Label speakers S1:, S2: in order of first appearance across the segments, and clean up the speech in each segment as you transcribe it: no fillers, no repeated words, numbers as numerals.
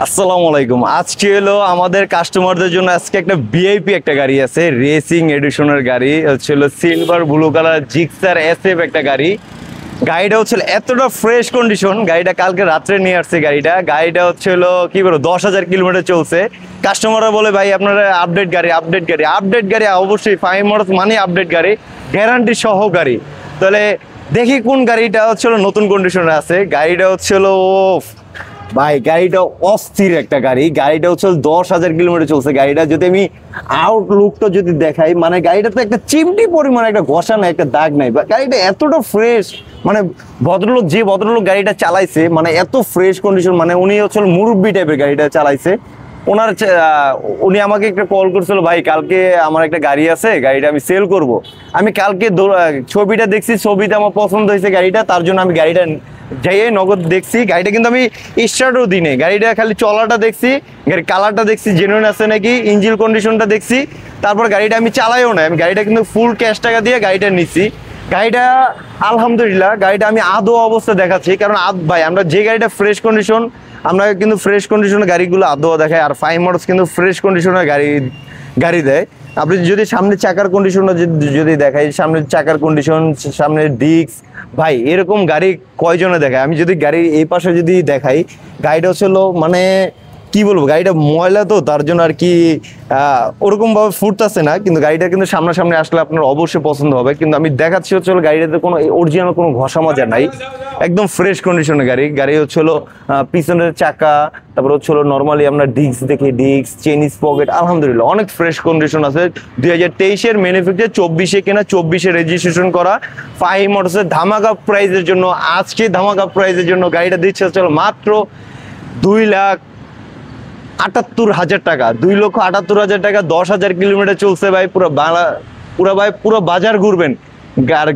S1: আসসালামু আলাইকুম। আজকে হলো আমাদের কাস্টমারদের জন্য আজকে একটা ভিআইপি একটা গাড়ি আছে, রেসিং এডিশনের গাড়ি হচ্ছিল silver blue colour Gixxer SF একটা গাড়ি। গাড়িটা হচ্ছিল এতটা ফ্রেশ কন্ডিশন, গাড়িটা কালকে রাত্রে নিয়ে আসছে। গাড়িটা হচ্ছিল কি বলবো 10,000 কিলোমিটার চলছে। কাস্টমাররা বলে ভাই আপনারা আপডেট গাড়ি অবশ্যই 5 মডেল মানে আপডেট গাড়ি, গ্যারান্টি সহ গাড়ি। তাহলে দেখি কোন গাড়িটা হচ্ছিল নতুন কন্ডিশনে আছে। গাড়িটা হচ্ছিল ভাই গাড়িটা অস্থির একটা গাড়িটা হচ্ছে 10,000 কিলোমিটার চলছে। গাড়িটা যদি আমি আউটলুকটা যদি দেখাই, মানে গাড়িটা তো একটা চিমটি পরিমাণ একটা ঘষা নাই, একটা দাগ নাই, গাড়িটা এতটা ফ্রেশ। মানে ভদ্রলোক গাড়িটা চালাইছে, মানে এত ফ্রেশ কন্ডিশন, মানে উনি হচ্ছে মুরব্বি টাইপের গাড়িটা চালাইছে। উনি আমাকে একটা কল করছিল, ভাই কালকে আমার একটা গাড়ি আছে, গাড়িটা আমি সেল করব। আমি কালকে ছবিটা দেখছি, ছবিটা আমার পছন্দ হয়েছে গাড়িটা, তার জন্য আমি গাড়িটা যাইয়ে নগদ দেখছি। গাড়িটা কিন্তু আমি স্টার্টও দিই নাই, গাড়িটা খালি চলাটা দেখছি, গাড়ির কালারটা দেখছি জেনুইন আছে নাকি, ইঞ্জিন কন্ডিশনটা দেখছি। তারপর গাড়িটা আমি চালাইও না, আমি গাড়িটা কিন্তু ফুল ক্যাশ টাকা দিয়ে গাড়িটা নিচ্ছি। গাড়িটা আলহামদুলিল্লাহ, গাড়িটা আমি আদৌ অবস্থা দেখাচ্ছি, কারণ ভাই আমরা যে গাড়িটা ফ্রেশ কন্ডিশন, আমরা কিন্তু ফ্রেশ কন্ডিশনের গাড়িগুলো আদৌ দেখাই, আর 5 মডেলস কিন্তু ফ্রেশ কন্ডিশনের গাড়ি দেয়। আপনি যদি সামনে চাকার কন্ডিশনটা যদি দেখাই, সামনের চাকার কন্ডিশন, সামনের ডিস্ক, ভাই এরকম গাড়ি কয়জনে দেখায়? আমি যদি গাড়ির এই পাশে যদি দেখাই, গাড়িটা হচ্ছিল মানে কি বলবো, গাড়িটা ময়লা তো তার জন্য আর কি ওরকম ভাবে ফুটতেছে না, কিন্তু গাড়িটা কিন্তু সামনাসামনি আসলে আপনার অবশ্যই পছন্দ হবে। কিন্তু আমি দেখাচ্ছি হচ্ছে গাড়িটাতে কোনো অরিজিনাল কোনো ঘষা মাজা নাই, একদম ফ্রেশ কন্ডিশনের গাড়ি হচ্ছিল পিছনের চাকা, তারপর হচ্ছিল নর্মালি আমরা ডিস্ক দেখি, ডিস্ক চেইন স্পকেট আলহামদুলিল্লাহ অনেক ফ্রেশ কন্ডিশন আছে। 2023-এর ম্যানুফ্যাকচার, 24-এ কেনা, 24-এ রেজিস্ট্রেশন করা। 5 মডেলের ধামাকা প্রাইজের জন্য, আজকে ধামাকা প্রাইজের জন্য গাড়িটা দিচ্ছে হচ্ছে মাত্র 2,78,000 টাকা, 2,78,000 টাকা। 10,000 কিলোমিটার চলছে ভাই, পুরো বাজার ঘুরবেন।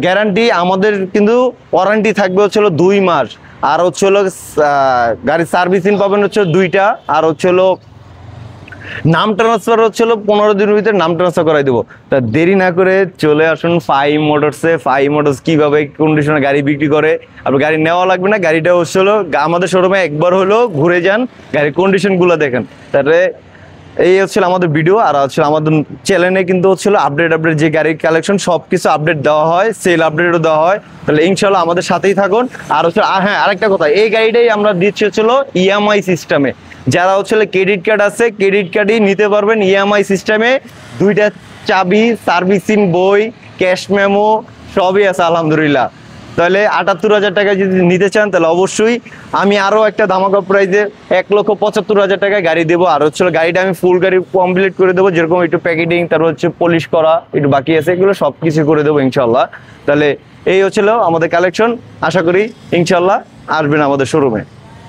S1: গ্যারান্টি আমাদের কিন্তু, ওয়ারেন্টি থাকবে হচ্ছিল 2 মাস, আর হচ্ছিল গাড়ির সার্ভিসিং পাবেন হচ্ছে 2টা, আর হচ্ছিল নাম ট্রান্সফার হচ্ছিল 15 দিনের ভিতরে নাম ট্রান্সফার করাই দেবো। তা দেরি না করে চলে আসুন 5 মোটরসে। 5 মোটরস কিভাবে কন্ডিশনে গাড়ি বিক্রি করে, আপনার গাড়ি নেওয়া লাগবে না, গাড়িটা হচ্ছিল আমাদের শোরুমে একবার হলো ঘুরে যান, গাড়ির কন্ডিশনগুলো দেখেন। তাহলে এই হচ্ছিল আমাদের ভিডিও, আর হচ্ছিল আমাদের চ্যানেলে কিন্তু হচ্ছিল আপডেট যে গাড়ির কালেকশন সব কিছু আপডেট দেওয়া হয়, সেল আপডেটও দেওয়া হয়। তাহলে ইনশাল্লাহ আমাদের সাথেই থাকুন। আর হচ্ছে হ্যাঁ, আরেকটা কথা, এই গাড়িটাই আমরা দিচ্ছি হচ্ছিল ইএমআই সিস্টেমে। যারা হচ্ছিল ক্রেডিট কার্ড আছে, ক্রেডিট কার্ডই নিতে পারবেন ইএমআই সিস্টেমে। 2টা চাবি, সার্ভিসিং বই, ক্যাশ মেমো সবই আছে আলহামদুলিল্লাহ। তাহলে 78,000 টাকা যদি নিতে চান, তাহলে অবশ্যই আমি আরও একটা ধামাকা প্রাইজে 1,75,000 টাকায় গাড়ি দেবো। আর হচ্ছে গাড়িটা আমি ফুল গাড়ি কমপ্লিট করে দেবো, যেরকম একটু প্যাকেটিং, তারপর হচ্ছে পলিশ করা একটু বাকি আছে, এগুলো সব কিছু করে দেবো ইনশাল্লাহ। তাহলে এই হচ্ছিল আমাদের কালেকশন, আশা করি ইনশাল্লাহ আসবেন আমাদের শোরুমে।